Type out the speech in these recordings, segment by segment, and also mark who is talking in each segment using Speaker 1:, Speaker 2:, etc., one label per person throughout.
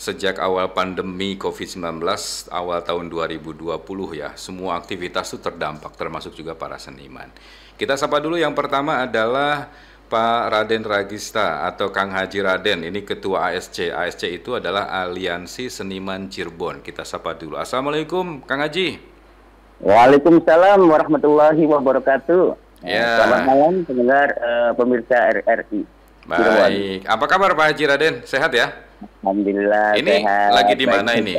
Speaker 1: sejak awal pandemi COVID-19, awal tahun 2020 ya, semua aktivitas itu terdampak, termasuk juga para seniman. Kita sapa dulu, yang pertama adalah Pak Raden Ragista atau Kang Haji Raden, ini Ketua ASC. ASC itu adalah Aliansi Seniman Cirebon. Kita sapa dulu. Assalamualaikum, Kang Haji.
Speaker 2: Waalaikumsalam warahmatullahi wabarakatuh.
Speaker 1: Ya.
Speaker 2: Selamat malam pendengar pemirsa RRI.
Speaker 1: Baik. Apa kabar Pak Haji Raden? Sehat ya?
Speaker 2: Alhamdulillah.
Speaker 1: Ini
Speaker 2: sehat.
Speaker 1: lagi di mana ini?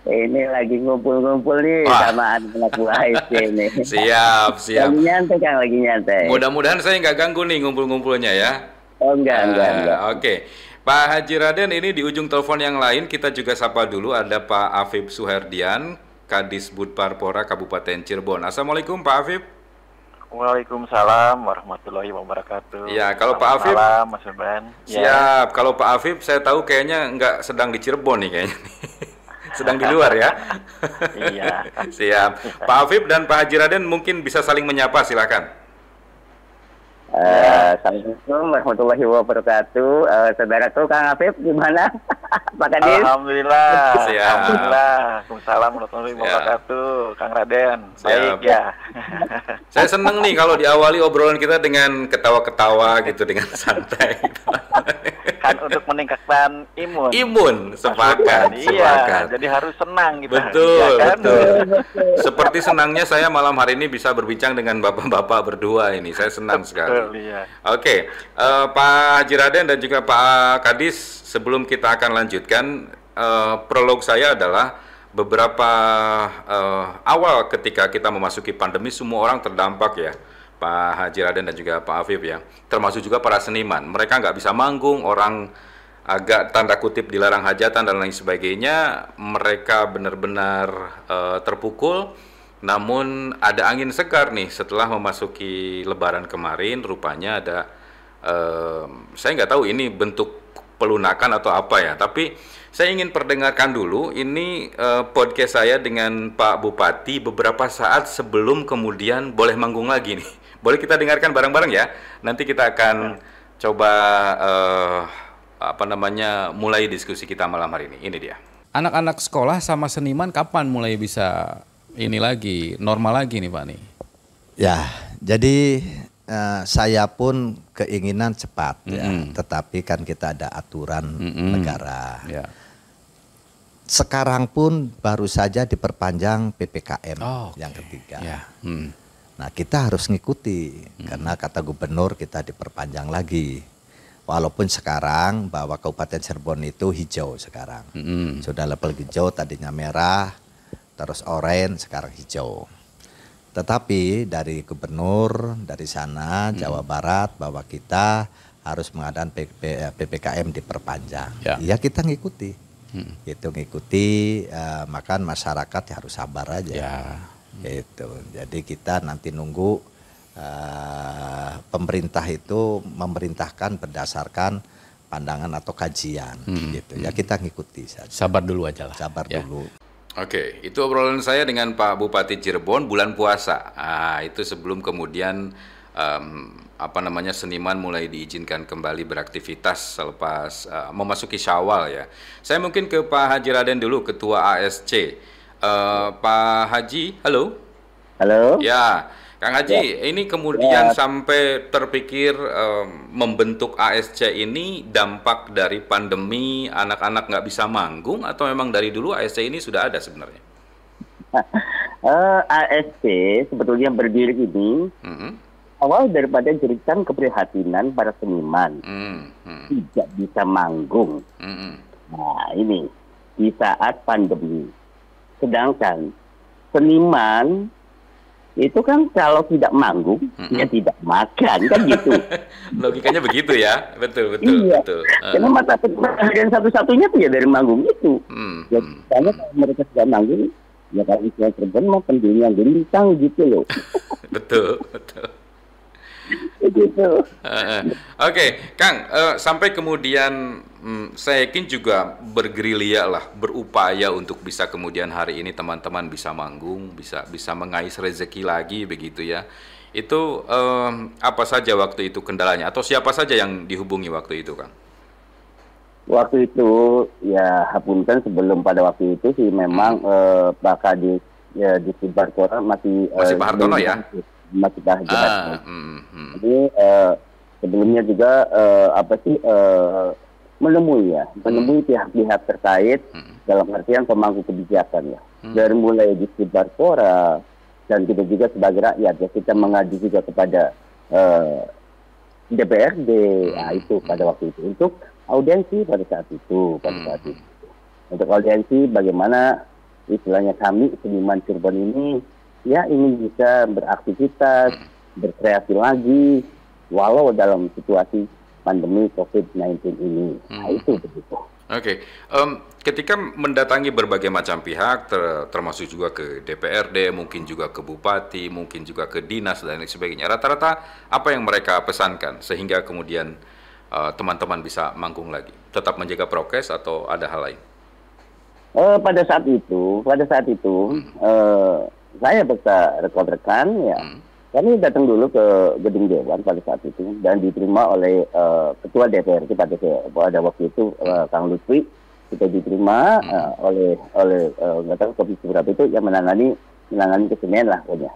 Speaker 2: Ini lagi ngumpul-ngumpul nih sama anak ASC ini.
Speaker 1: Siap.
Speaker 2: Lagi nyantai Kang, lagi nyantai.
Speaker 1: Mudah-mudahan saya nggak ganggu nih ngumpul-ngumpulnya ya.
Speaker 2: Oh enggak.
Speaker 1: Oke. Pak Haji Raden, ini di ujung telepon yang lain kita juga sapa dulu, ada Pak Afif Suherdian, Kadisbud Parpora Kabupaten Cirebon. Assalamualaikum Pak Afif.
Speaker 3: Waalaikumsalam warahmatullahi wabarakatuh.
Speaker 1: Ya, kalau Pak Afif.
Speaker 3: Selamat malam, Mas Urban.
Speaker 1: Siap. Kalau Pak Afif, saya tahu kayaknya nggak sedang di Cirebon nih kayaknya. Sedang di luar ya.
Speaker 3: Iya.
Speaker 1: Siap. Pak Afif dan Pak Haji Raden mungkin bisa saling menyapa, silakan.
Speaker 2: Assalamualaikum warahmatullahi wabarakatuh. Saudaraku Kang Afif gimana? Pak Kadis?
Speaker 3: Alhamdulillah.
Speaker 1: Siap.
Speaker 3: Alhamdulillah. Waalaikumsalam warahmatullahi wabarakatuh. Kang Raden.
Speaker 1: Siap.
Speaker 3: Baik ya.
Speaker 1: Saya seneng nih kalau diawali obrolan kita dengan ketawa-ketawa gitu, dengan santai.
Speaker 3: Kan untuk meningkatkan imun.
Speaker 1: Imun, sepakat.
Speaker 3: Iya. Jadi harus senang gitu.
Speaker 1: Betul,
Speaker 3: ya kan?
Speaker 1: betul. Seperti senangnya saya malam hari ini bisa berbincang dengan bapak-bapak berdua ini. Saya senang sekali.
Speaker 3: Betul, iya.
Speaker 1: Oke, Pak Haji Raden dan juga Pak Kadis, sebelum kita akan lanjutkan, prolog saya adalah beberapa awal ketika kita memasuki pandemi, semua orang terdampak ya, Pak Haji Raden dan juga Pak Afif ya, termasuk juga para seniman. Mereka nggak bisa manggung, orang agak tanda kutip dilarang hajatan dan lain sebagainya. Mereka benar-benar terpukul. Namun ada angin segar nih setelah memasuki Lebaran kemarin. Rupanya ada, saya nggak tahu ini bentuk pelunakan atau apa ya, tapi saya ingin perdengarkan dulu ini podcast saya dengan Pak Bupati beberapa saat sebelum kemudian boleh manggung lagi nih. Boleh kita dengarkan bareng-bareng ya. Nanti kita akan coba mulai diskusi kita malam hari ini. Ini dia. Anak-anak sekolah sama seniman kapan mulai bisa ini lagi, normal lagi nih Pak nih?
Speaker 4: Ya, jadi saya pun keinginan cepat ya, tetapi kan kita ada aturan negara.
Speaker 1: Ya.
Speaker 4: Sekarang pun baru saja diperpanjang PPKM yang ketiga.
Speaker 1: Ya.
Speaker 4: Nah, kita harus ngikuti karena kata gubernur kita diperpanjang lagi. Walaupun sekarang bahwa Kabupaten Cirebon itu hijau sekarang. Sudah level hijau, tadinya merah, terus oranye, sekarang hijau. Tetapi dari gubernur, dari sana Jawa Barat bahwa kita harus mengadakan PPKM diperpanjang. Ya kita ngikuti. Itu ngikuti, maka masyarakat ya harus sabar aja.
Speaker 1: Ya.
Speaker 4: Gitu. Jadi kita nanti nunggu pemerintah itu memerintahkan berdasarkan pandangan atau kajian gitu. Ya kita ngikuti saja.
Speaker 1: Sabar dulu aja lah.
Speaker 4: Sabar dulu.
Speaker 1: Oke, itu obrolan saya dengan Pak Bupati Cirebon bulan puasa. Itu sebelum kemudian seniman mulai diizinkan kembali beraktivitas selepas memasuki Syawal ya. Saya mungkin ke Pak Haji Raden dulu, Ketua ASC. Pak Haji, halo.
Speaker 2: Halo.
Speaker 1: Ya, Kang Haji, ini kemudian sampai terpikir membentuk ASC ini dampak dari pandemi, anak-anak nggak bisa manggung, atau memang dari dulu ASC ini sudah ada sebenarnya?
Speaker 2: ASC sebetulnya berdiri ini awal daripada jeritan keprihatinan para seniman tidak bisa manggung. Nah ini di saat pandemi. Sedangkan seniman itu kan kalau tidak manggung ya tidak makan kan gitu.
Speaker 1: Logikanya begitu ya, betul.
Speaker 2: Iya.
Speaker 1: Betul.
Speaker 2: Karena mata pencaharian satu-satunya tuh ya dari manggung itu. Ya, karena kalau mereka tidak manggung, ya kalau istilah Cirebon mah pendirian gelintang gitu loh.
Speaker 1: Betul.
Speaker 2: Gitu.
Speaker 1: Oke, Kang, sampai kemudian saya yakin juga bergerilya lah, berupaya untuk bisa kemudian hari ini teman-teman bisa manggung, bisa mengais rezeki lagi begitu ya. Itu apa saja waktu itu kendalanya, atau siapa saja yang dihubungi waktu itu, Kang?
Speaker 2: waktu itu ya hapunten sebelum pada waktu itu sih memang Pak Kadis ya di Barkora masih
Speaker 1: Pak Hartono ya?
Speaker 2: Masih Pak Hartono. Jadi sebelumnya juga menemui pihak-pihak terkait dalam artian pemangku kebijakan ya. Dari mulai di Barkora dan kita juga sebagai rakyat ya kita mengadu juga kepada DPRD itu pada waktu itu untuk audiensi pada saat itu. Untuk audiensi bagaimana istilahnya kami seniman Cirebon ini ya ingin bisa beraktivitas, berkreasi lagi walau dalam situasi pandemi COVID-19 ini. Nah itu begitu.
Speaker 1: Oke. Ketika mendatangi berbagai macam pihak, termasuk juga ke DPRD, mungkin juga ke bupati, mungkin juga ke dinas dan lain sebagainya. Rata-rata apa yang mereka pesankan sehingga kemudian teman-teman bisa manggung lagi? Tetap menjaga prokes atau ada hal lain?
Speaker 2: Pada saat itu, saya beserta rekan-rekan ya. Kami datang dulu ke gedung Dewan pada saat itu dan diterima oleh Ketua DPRD pada waktu itu Kang Lutfi. Kita diterima oleh nggak tahu komisi berapa itu yang menangani kesenian lah pokoknya.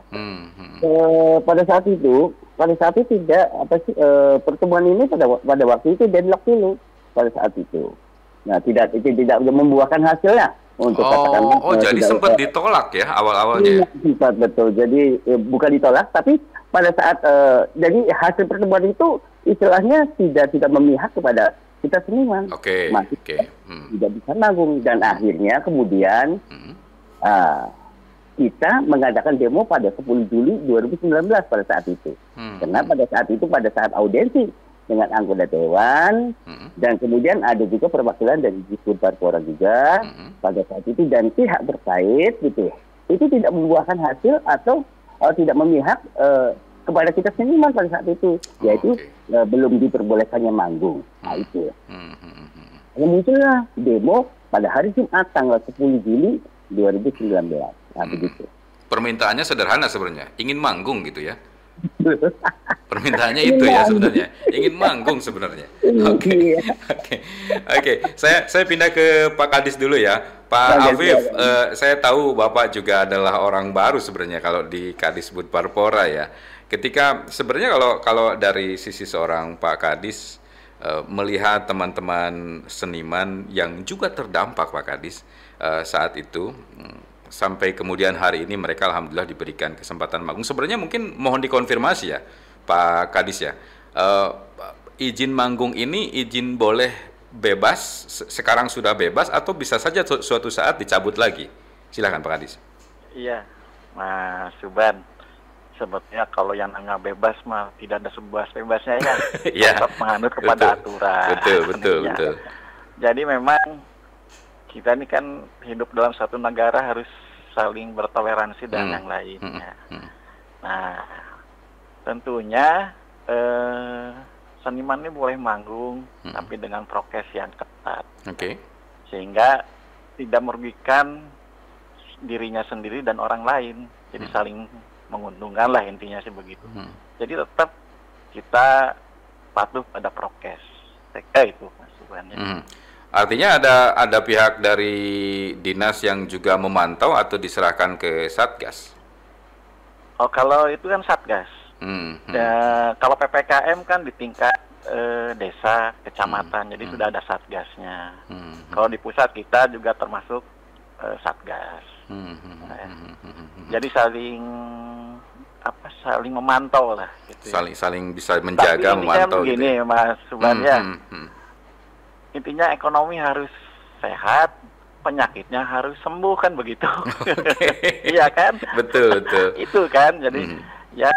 Speaker 2: Pada saat itu tidak pertemuan ini pada waktu itu deadlock dulu pada saat itu. Nah tidak membuahkan hasilnya. Untuk
Speaker 1: jadi sempat ditolak ya awal-awalnya.
Speaker 2: Sempat betul. Jadi bukan ditolak, tapi pada saat jadi hasil pertemuan itu istilahnya tidak memihak kepada kita seniman. Tidak bisa manggung dan akhirnya kemudian kita mengadakan demo pada 10 Juli 2019 pada saat itu. Karena pada saat audiensi dengan anggota dewan dan kemudian ada juga perwakilan dari Disbud Barkora juga pada saat itu dan pihak terkait gitu itu tidak membuahkan hasil atau tidak memihak kepada kita seniman pada saat itu yaitu belum diperbolehkannya manggung. Nah itu muncullah demo pada hari Jumat tanggal 10 Juli 2019. Nah begitu.
Speaker 1: Permintaannya sederhana sebenarnya, ingin manggung gitu ya. Permintaannya itu ya sebenarnya, ingin manggung sebenarnya. Oke. Saya pindah ke Pak Kadis dulu ya, Pak Afif. Saya tahu Bapak juga adalah orang baru sebenarnya kalau di Kadisbud Barkora ya. Ketika sebenarnya kalau dari sisi seorang Pak Kadis melihat teman-teman seniman yang juga terdampak Pak Kadis saat itu. Sampai kemudian hari ini mereka alhamdulillah diberikan kesempatan manggung. Sebenarnya mungkin mohon dikonfirmasi ya Pak Kadis ya. Izin manggung ini izin boleh bebas, sekarang sudah bebas atau bisa saja suatu saat dicabut lagi? Silakan Pak Kadis.
Speaker 3: Iya, Mas Suban. Sebetulnya kalau yang nggak bebas mah tidak ada sebebas-bebasnya ya. Tetap menganut kepada aturan.
Speaker 1: Betul.
Speaker 3: Jadi memang kita ini kan hidup dalam satu negara harus saling bertoleransi dan yang lainnya. Nah, tentunya seniman ini boleh manggung, tapi dengan prokes yang ketat. Sehingga tidak merugikan dirinya sendiri dan orang lain. Jadi saling menguntungkan lah intinya sih begitu. Jadi tetap kita patuh pada prokes. Itu maksudnya.
Speaker 1: Artinya ada pihak dari dinas yang juga memantau atau diserahkan ke Satgas?
Speaker 3: Oh, kalau itu kan Satgas. Kalau PPKM kan di tingkat desa, kecamatan, jadi sudah ada Satgasnya. Kalau di pusat kita juga termasuk Satgas. Jadi saling memantau lah. Gitu
Speaker 1: saling bisa menjaga, memantau.
Speaker 3: Tapi begini, Mas Suban ya. Intinya ekonomi harus sehat, penyakitnya harus sembuh kan begitu. Iya kan?
Speaker 1: Betul.
Speaker 3: Itu kan, jadi ya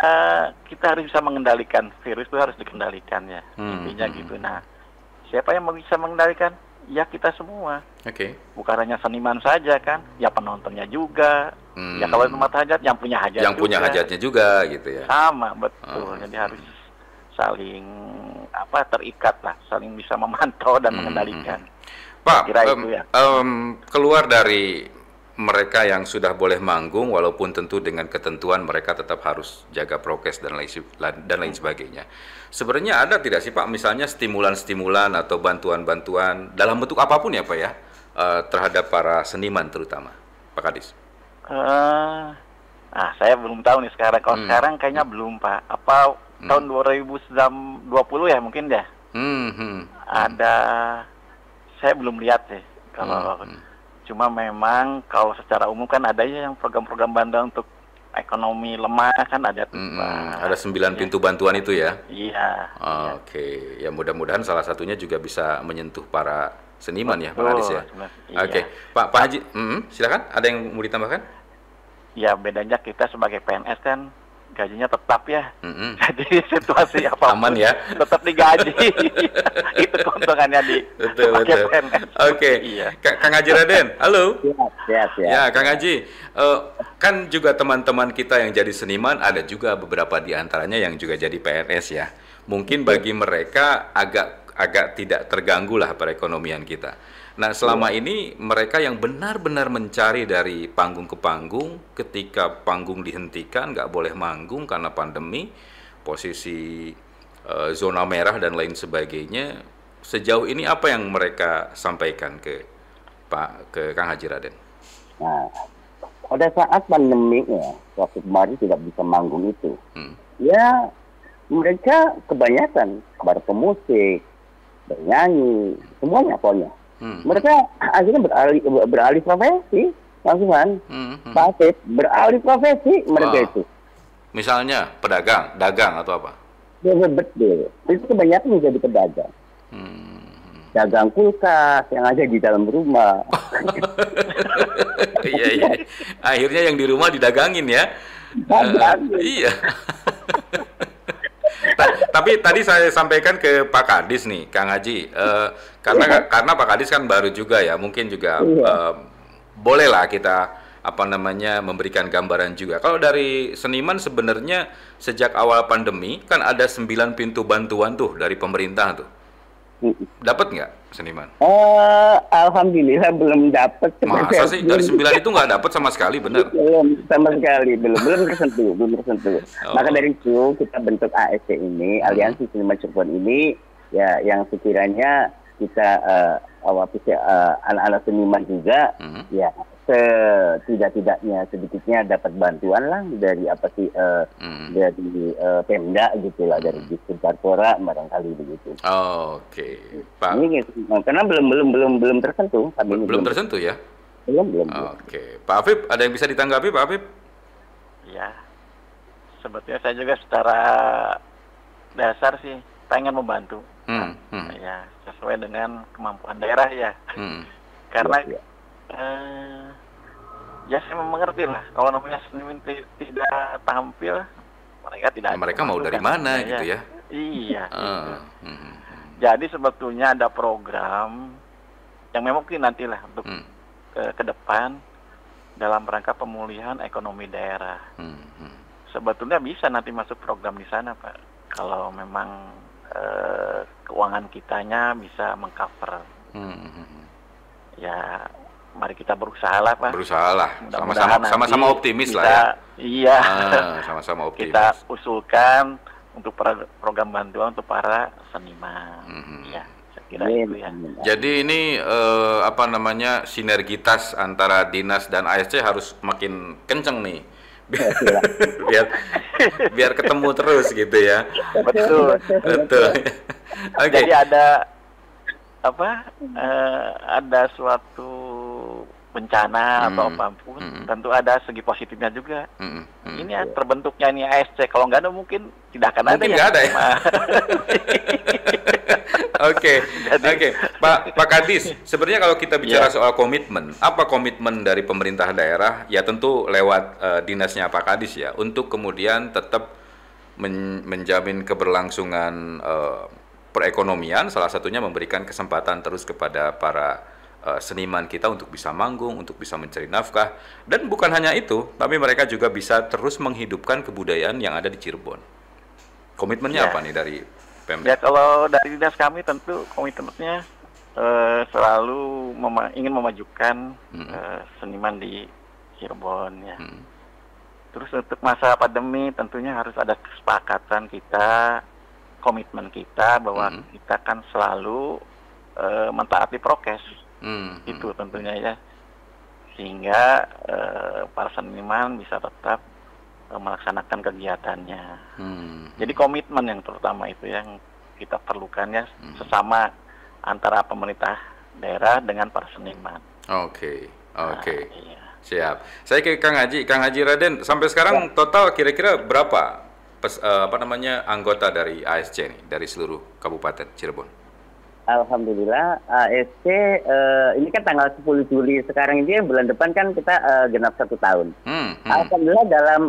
Speaker 3: kita harus bisa mengendalikan, virus itu harus dikendalikan ya. Intinya gitu. Nah, siapa yang bisa mengendalikan? Ya kita semua. Bukan hanya seniman saja kan, ya penontonnya juga. Ya kalau tempat hajat yang punya hajat
Speaker 1: yang juga. Punya hajatnya juga gitu ya.
Speaker 3: Sama, betul. Jadi harus saling terikat lah, saling bisa memantau dan mengendalikan.
Speaker 1: Pak, keluar dari mereka yang sudah boleh manggung, walaupun tentu dengan ketentuan mereka tetap harus jaga prokes dan lain sebagainya. Sebenarnya ada tidak sih Pak, misalnya stimulan-stimulan atau bantuan-bantuan dalam bentuk apapun ya Pak ya, terhadap para seniman terutama, Pak Kadis?
Speaker 3: Saya belum tahu nih sekarang. Kalau sekarang kayaknya belum Pak. Apa tahun 2020 ya mungkin ya? Ada, saya belum lihat sih. Kalau cuma memang kalau secara umum kan ada ya yang program-program bantuan untuk ekonomi lemah kan ada tuh.
Speaker 1: Ada 9 pintu bantuan itu ya?
Speaker 3: Iya.
Speaker 1: Oke, ya mudah-mudahan salah satunya juga bisa menyentuh para seniman. Betul, ya Pak Kadis ya?
Speaker 3: Iya.
Speaker 1: Oke, Pak Haji, silakan, ada yang mau ditambahkan?
Speaker 3: Ya bedanya kita sebagai PNS kan gajinya tetap ya, jadi situasi apa
Speaker 1: aman ya,
Speaker 3: tetap digaji. Itu keuntungannya di PNS.
Speaker 1: Oke. Iya. Kang Haji Raden, halo. Ya, Kang Haji, kan juga teman-teman kita yang jadi seniman ada juga beberapa di antaranya yang juga jadi PNS ya. Mungkin bagi mereka agak tidak terganggu lah perekonomian kita. Nah, selama ini mereka yang benar-benar mencari dari panggung ke panggung, ketika panggung dihentikan, nggak boleh manggung karena pandemi, posisi zona merah dan lain sebagainya. Sejauh ini apa yang mereka sampaikan ke Kang Haji Raden?
Speaker 2: Nah, pada saat pandemi ya, waktu kemarin tidak bisa manggung itu, ya mereka kebanyakan pada pemusik, bernyanyi, semuanya pokoknya. Mereka akhirnya beralih profesi langsungan. Pak Asep beralih profesi mereka itu.
Speaker 1: Misalnya dagang atau apa?
Speaker 2: Ya, betul. Itu kebanyakan menjadi pedagang. Dagang kulkas yang ada di dalam rumah.
Speaker 1: Iya. Akhirnya yang di rumah didagangin ya. Iya. Tapi tadi saya sampaikan ke Pak Kadis nih, Kang Haji, karena Pak Kadis kan baru juga ya, mungkin juga bolehlah kita memberikan gambaran juga. Kalau dari seniman sebenarnya sejak awal pandemi kan ada 9 pintu bantuan tuh dari pemerintah tuh. Dapat nggak seniman?
Speaker 2: Alhamdulillah belum dapat.
Speaker 1: Masa sih dari 9 itu nggak dapat sama sekali, benar?
Speaker 2: Belum sama sekali, belum tersentuh. Maka dari itu kita bentuk ASC ini, Aliansi Seniman Cirebon ini, ya yang sekiranya kita anak-anak seniman juga, ya setidak-tidaknya sedikitnya dapat bantuan lah dari dari Pemda gitulah, dari Distrik Karpora barangkali begitu.
Speaker 1: Oke, Pak.
Speaker 2: Ini karena belum tersentuh.
Speaker 1: Belum tersentuh ya?
Speaker 2: Belum.
Speaker 1: Oke, Pak Afif, ada yang bisa ditanggapi Pak Afif?
Speaker 3: Ya, sebetulnya saya juga secara dasar sih pengen membantu. Ya, sesuai dengan kemampuan daerah ya. Karena ya saya mengerti lah, kalau namanya seniman tidak tampil, mereka tidak.
Speaker 1: Mereka mau dari mana gitu ya?
Speaker 3: Iya. Jadi sebetulnya ada program yang memang mungkin nantilah untuk ke depan dalam rangka pemulihan ekonomi daerah. Sebetulnya bisa nanti masuk program di sana, Pak. Kalau memang keuangan kitanya bisa mengcover. Ya, mari kita berusaha lah, Pak.
Speaker 1: Berusaha lah, sama-sama optimis lah ya.
Speaker 3: Iya.
Speaker 1: Sama-sama optimis.
Speaker 3: Kita usulkan untuk program bantuan untuk para seniman. Ya, saya kira itu ya.
Speaker 1: Jadi ini sinergitas antara dinas dan ASC harus makin kenceng nih. biar ketemu terus gitu ya.
Speaker 3: Betul.
Speaker 1: Okay.
Speaker 3: Jadi ada suatu bencana atau apapun, tentu ada segi positifnya juga. Ini terbentuknya ini ASC, kalau nggak ada mungkin tidak akan ada.
Speaker 1: Mungkin nggak ada ya. Oke. Pak Kadis, sebenarnya kalau kita bicara soal komitmen, apa komitmen dari pemerintah daerah? Ya tentu lewat dinasnya Pak Kadis ya, untuk kemudian tetap menjamin keberlangsungan perekonomian, salah satunya memberikan kesempatan terus kepada para seniman kita untuk bisa manggung, untuk bisa mencari nafkah, dan bukan hanya itu, tapi mereka juga bisa terus menghidupkan kebudayaan yang ada di Cirebon. Komitmennya apa nih dari Pemda?
Speaker 3: Ya kalau dari dinas kami tentu komitmennya selalu ingin memajukan seniman di Cirebon ya. Terus untuk masa pandemi tentunya harus ada kesepakatan kita, komitmen kita bahwa kita kan selalu mentaati prokes. Itu tentunya ya. Sehingga para seniman bisa tetap melaksanakan kegiatannya. Jadi komitmen yang terutama itu yang kita perlukan ya, sesama antara pemerintah daerah dengan para seniman.
Speaker 1: Oke. Iya. Siap. Saya ke Kang Haji Raden, sampai sekarang total kira-kira berapa anggota dari ASC nih, dari seluruh Kabupaten Cirebon?
Speaker 2: Alhamdulillah ASC ini kan tanggal 10 Juli sekarang ini, bulan depan kan kita genap 1 tahun. Alhamdulillah dalam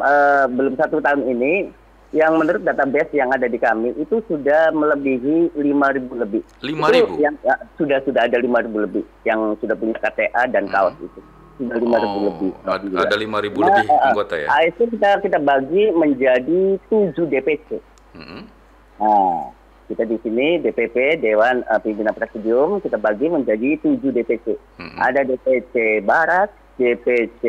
Speaker 2: belum 1 tahun ini, yang menurut database yang ada di kami itu sudah melebihi 5.000 lebih.
Speaker 1: 5.000?
Speaker 2: Yang sudah ada 5.000 lebih yang sudah punya KTA dan kaos itu. Sudah 5.000 lebih.
Speaker 1: Ada 5.000 lebih anggota ya?
Speaker 2: ASC kita bagi menjadi 7 DPC. Nah, kita di sini DPP, Dewan Pimpinan Presidium, kita bagi menjadi 7 DPC. Ada DPC Barat, DPC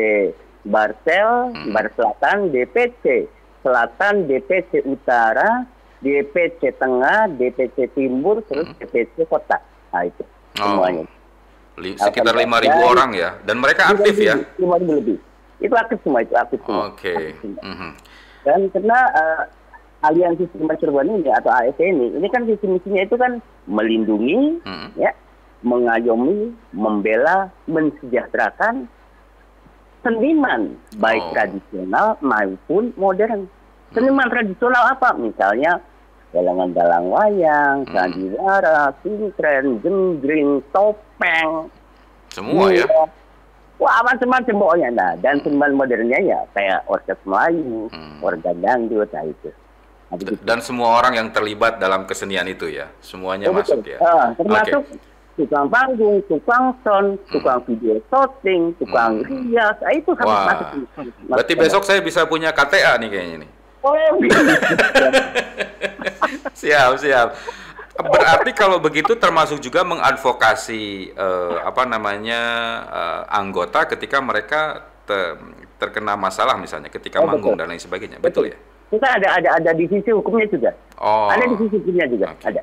Speaker 2: Barsel, Barat Selatan, DPC Selatan, DPC Utara, DPC Tengah, DPC Timur, terus DPC Kota. Nah itu semuanya.
Speaker 1: Sekitar 5.000 orang ya, dan mereka aktif ya?
Speaker 2: 5.000 lebih. Itu aktif semua,
Speaker 1: Oke.
Speaker 2: Dan karena Aliansi Seniman Cirebon ini atau ASC ini kan visi misinya itu kan melindungi, ya, mengayomi, membela, mensejahterakan seniman baik tradisional maupun modern. Seniman tradisional apa? Misalnya dalangan-dalang wayang, sandiwara, sintren, genggring, topeng,
Speaker 1: semua ya.
Speaker 2: Wah, macam-macam pokoknya. Nah, dan seniman modernnya ya kayak orkes Melayu, organ dangdut, itu.
Speaker 1: Dan semua orang yang terlibat dalam kesenian itu ya, semuanya masuk ya.
Speaker 2: Termasuk tukang panggung, tukang sound, tukang video shooting, tukang rias, itu sama masuk.
Speaker 1: Berarti besok saya bisa punya KTA nih kayaknya nih. Siap. Berarti kalau begitu termasuk juga mengadvokasi anggota ketika mereka terkena masalah misalnya ketika manggung dan lain sebagainya. Betul ya?
Speaker 2: Kita ada divisi hukumnya juga. Ada divisi hukumnya juga, ada.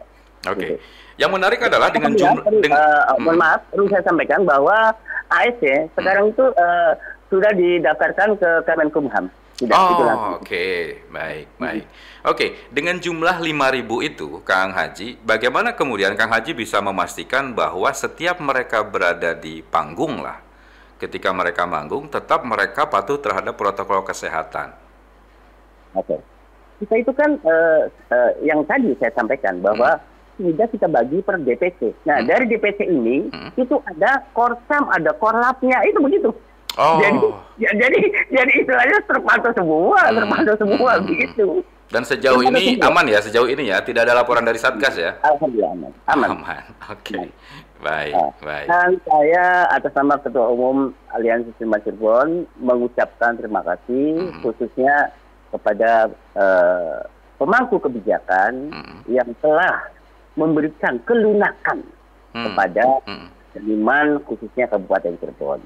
Speaker 1: Oke. Yang menarik adalah dengan jumlah
Speaker 2: mohon maaf, perlu saya sampaikan bahwa ASC sekarang itu sudah didaftarkan ke Kemenkumham.
Speaker 1: Oke. Baik. Oke, dengan jumlah 5.000 itu, Kang Haji, bagaimana kemudian Kang Haji bisa memastikan bahwa setiap mereka berada di panggung lah, ketika mereka manggung, tetap mereka patuh terhadap protokol kesehatan?
Speaker 2: Oke. Kita itu kan yang tadi saya sampaikan bahwa sudah kita bagi per DPC. Nah, dari DPC ini itu ada korsam, ada korlapnya, itu begitu. Jadi istilahnya terpantau semua begitu.
Speaker 1: Dan sejauh ini aman ya, tidak ada laporan dari Satgas ya?
Speaker 2: Alhamdulillah aman.
Speaker 1: Oke. Baik.
Speaker 2: Dan saya atas nama Ketua Umum Aliansi Seniman Cirebon mengucapkan terima kasih khususnya kepada pemangku kebijakan yang telah memberikan kelunakan kepada seniman khususnya Kabupaten Cirebon.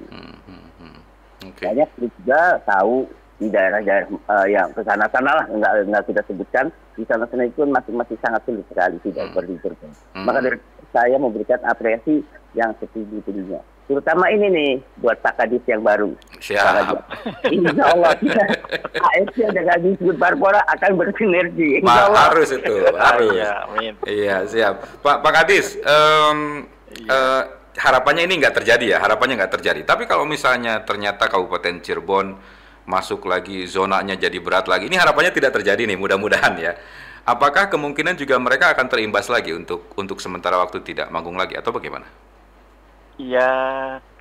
Speaker 2: Banyak juga tahu di daerah-daerah yang kesana-sana lah, nggak kita sebutkan, di sana-sana itu masih sangat sulit sekali tidak seperti Cirebon. Maka dari saya memberikan apresiasi yang setinggi-tingginya. Terutama ini nih buat Pak Kadis yang baru.
Speaker 1: Siap.
Speaker 2: Insya Allah ASC dengan disebut Barpora akan bersinergi.
Speaker 1: Harus itu, harus. Iya, siap. Pak Kadis, harapannya ini nggak terjadi ya, Tapi kalau misalnya ternyata Kabupaten Cirebon masuk lagi zonanya jadi berat lagi, ini harapannya tidak terjadi nih, mudah-mudahan ya. Apakah kemungkinan juga mereka akan terimbas lagi untuk sementara waktu tidak manggung lagi atau bagaimana?
Speaker 3: Iya,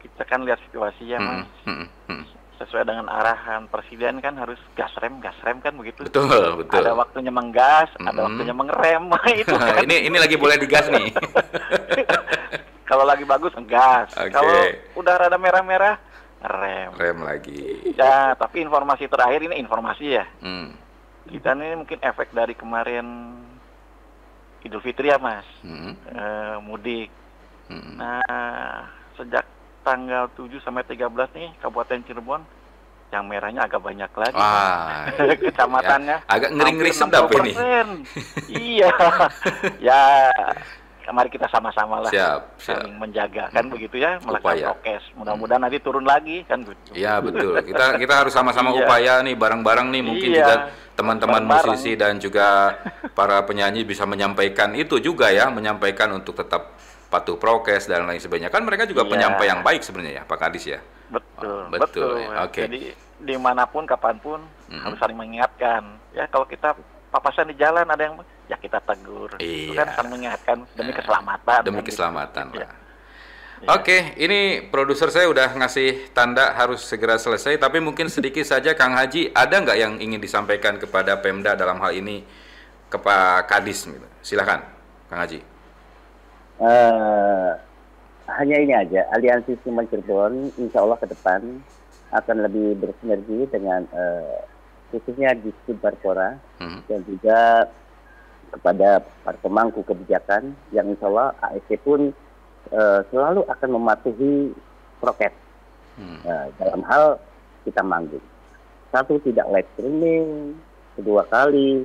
Speaker 3: kita kan lihat situasi ya, Mas. Sesuai dengan arahan Presiden kan harus gas rem kan begitu.
Speaker 1: Betul.
Speaker 3: Ada waktunya menggas, ada waktunya mengerem. Itu kan.
Speaker 1: Ini lagi boleh digas nih.
Speaker 3: Kalau lagi bagus ngegas. Kalau udah rada merah-merah
Speaker 1: rem lagi.
Speaker 3: Ya, tapi informasi terakhir ini informasi ya. Kita ini mungkin efek dari kemarin Idul Fitri ya, Mas. Mudik. Nah, sejak tanggal 7 sampai 13 nih Kabupaten Cirebon yang merahnya agak banyak lagi. Kecamatannya.
Speaker 1: Ya, agak ngeri-ngeri sedap ini.
Speaker 3: Iya. Ya, mari kita sama-sama lah
Speaker 1: saling
Speaker 3: menjaga kan begitu ya, melakukan prokes. Mudah-mudahan nanti turun lagi kan begitu.
Speaker 1: Iya, betul. Kita harus sama-sama upaya nih bareng-bareng nih, mungkin juga teman-teman musisi dan juga para penyanyi bisa menyampaikan itu juga ya, menyampaikan untuk tetap patuh prokes dan lain sebagainya. Kan mereka juga penyampai yang baik sebenarnya ya, Pak Kadis ya.
Speaker 3: Betul. Ya. Jadi dimanapun, kapanpun harus saling mengingatkan. Ya kalau kita papasan di jalan ada yang ya kita tegur. Itu kan saling mengingatkan demi keselamatan.
Speaker 1: Demi keselamatan lah. Oke, ini produser saya udah ngasih tanda harus segera selesai. Tapi mungkin sedikit saja Kang Haji, ada nggak yang ingin disampaikan kepada Pemda dalam hal ini ke Pak Kadis? Silakan, Kang Haji.
Speaker 2: Hanya ini aja, Aliansi Seniman Cirebon insya Allah ke depan akan lebih bersinergi dengan khususnya di Barpora dan juga kepada para pemangku kebijakan yang insya Allah ASC pun selalu akan mematuhi prokes dalam hal kita manggung. Satu, tidak live streaming, kedua kali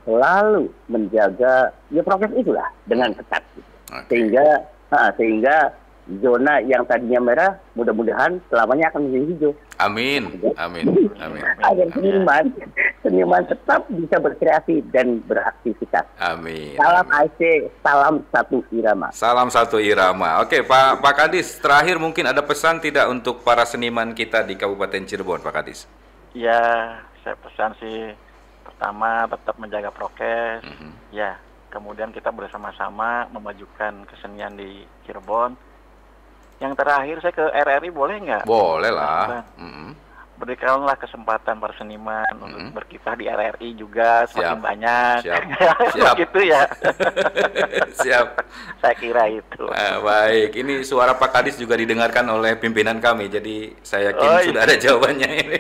Speaker 2: selalu menjaga ya prokes itulah dengan ketat. Sehingga zona yang tadinya merah mudah-mudahan selamanya akan menjadi hijau.
Speaker 1: Amin.
Speaker 2: Agar seniman tetap bisa berkreasi dan beraktivitas.
Speaker 1: Amin.
Speaker 2: Salam ASC, salam satu irama.
Speaker 1: Salam satu irama. Oke, Pak Kadis, terakhir mungkin ada pesan tidak untuk para seniman kita di Kabupaten Cirebon, Pak Kadis?
Speaker 3: Ya, saya pesan sih pertama tetap menjaga prokes. Ya. Kemudian kita bersama-sama memajukan kesenian di Cirebon. Yang terakhir saya ke RRI boleh nggak?
Speaker 1: Boleh lah.
Speaker 3: Berikanlah kesempatan para seniman untuk berkiprah di RRI juga semakin banyak.
Speaker 1: Siap.
Speaker 3: Gitu ya.
Speaker 1: Siap.
Speaker 3: Saya kira itu.
Speaker 1: Baik, ini suara Pak Kadis juga didengarkan oleh pimpinan kami. Jadi saya yakin sudah ada jawabannya ini.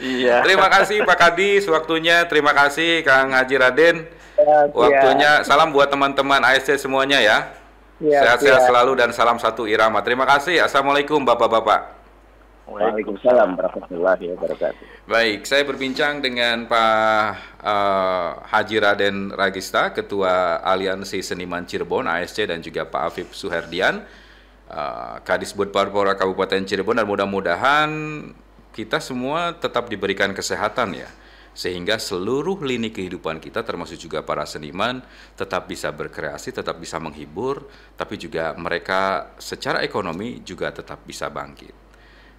Speaker 3: Iya.
Speaker 1: Terima kasih Pak Kadis waktunya. Terima kasih Kang Haji Raden. Waktunya. Salam buat teman-teman ASC semuanya ya. Sehat-sehat selalu dan salam satu irama. Terima kasih. Assalamualaikum Bapak-bapak.
Speaker 2: Waalaikumsalam warahmatullahi wabarakatuh.
Speaker 1: Baik, saya berbincang dengan Pak Haji Raden Ragista, Ketua Aliansi Seniman Cirebon ASC, dan juga Pak Afif Suherdian, Kadisbud Barpora Kabupaten Cirebon, dan mudah-mudahan kita semua tetap diberikan kesehatan ya, sehingga seluruh lini kehidupan kita termasuk juga para seniman tetap bisa berkreasi, tetap bisa menghibur, tapi juga mereka secara ekonomi juga tetap bisa bangkit.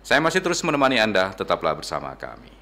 Speaker 1: Saya masih terus menemani Anda, tetaplah bersama kami.